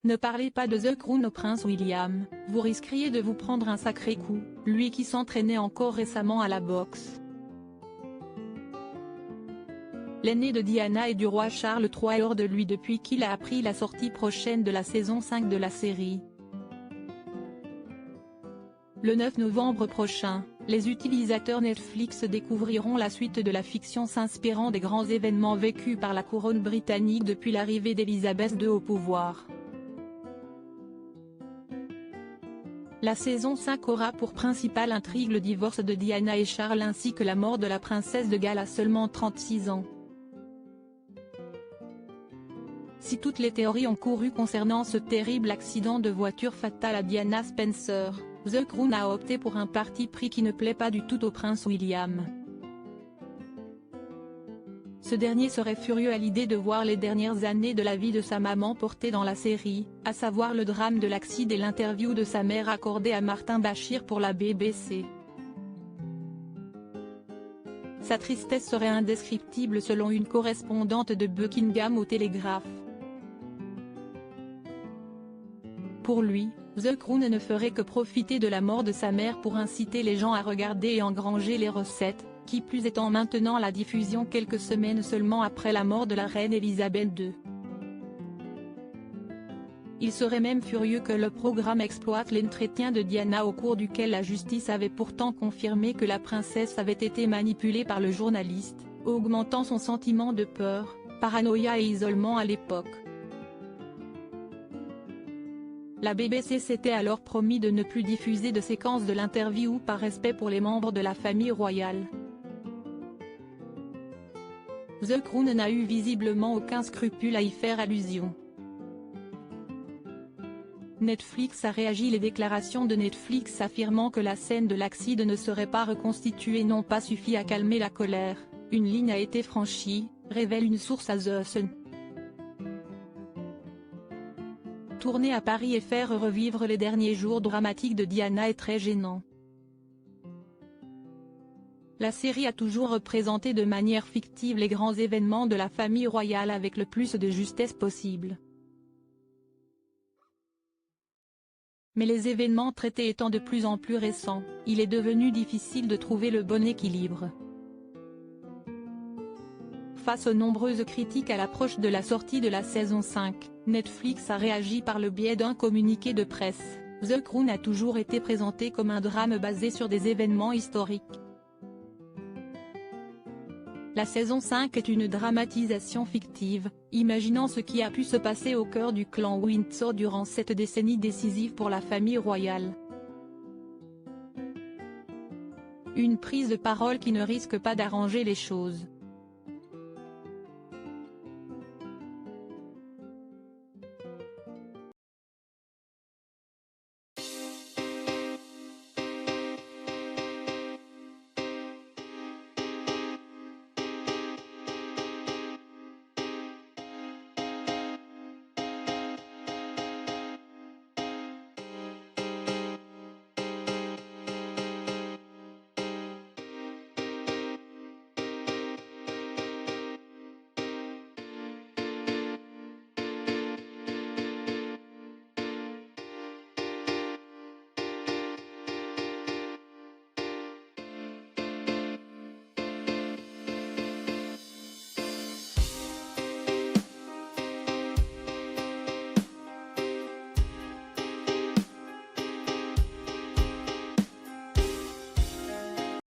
Ne parlez pas de The Crown au prince William, vous risqueriez de vous prendre un sacré coup, lui qui s'entraînait encore récemment à la boxe. L'aîné de Diana et du roi Charles III est hors de lui depuis qu'il a appris la sortie prochaine de la saison 5 de la série. Le 9 novembre prochain, les utilisateurs Netflix découvriront la suite de la fiction s'inspirant des grands événements vécus par la couronne britannique depuis l'arrivée d'Élisabeth II au pouvoir. La saison 5 aura pour principale intrigue le divorce de Diana et Charles ainsi que la mort de la princesse de Galles à seulement 36 ans. Si toutes les théories ont couru concernant ce terrible accident de voiture fatal à Diana Spencer, The Crown a opté pour un parti pris qui ne plaît pas du tout au prince William. Ce dernier serait furieux à l'idée de voir les dernières années de la vie de sa maman portées dans la série, à savoir le drame de l'accident et l'interview de sa mère accordée à Martin Bashir pour la BBC. Sa tristesse serait indescriptible selon une correspondante de Buckingham au Télégraphe. Pour lui, The Crown ne ferait que profiter de la mort de sa mère pour inciter les gens à regarder et engranger les recettes, qui plus étant maintenant la diffusion quelques semaines seulement après la mort de la reine Elisabeth II. Il serait même furieux que le programme exploite l'entretien de Diana au cours duquel la justice avait pourtant confirmé que la princesse avait été manipulée par le journaliste, augmentant son sentiment de peur, paranoïa et isolement à l'époque. La BBC s'était alors promis de ne plus diffuser de séquences de l'interview par respect pour les membres de la famille royale. The Crown n'a eu visiblement aucun scrupule à y faire allusion. Netflix a réagi. Les déclarations de Netflix affirmant que la scène de l'accident ne serait pas reconstituée n'ont pas suffi à calmer la colère, une ligne a été franchie, révèle une source à The Sun. Tourner à Paris et faire revivre les derniers jours dramatiques de Diana est très gênant. La série a toujours représenté de manière fictive les grands événements de la famille royale avec le plus de justesse possible. Mais les événements traités étant de plus en plus récents, il est devenu difficile de trouver le bon équilibre. Face aux nombreuses critiques à l'approche de la sortie de la saison 5, Netflix a réagi par le biais d'un communiqué de presse. The Crown a toujours été présenté comme un drame basé sur des événements historiques. La saison 5 est une dramatisation fictive, imaginant ce qui a pu se passer au cœur du clan Windsor durant cette décennie décisive pour la famille royale. Une prise de parole qui ne risque pas d'arranger les choses.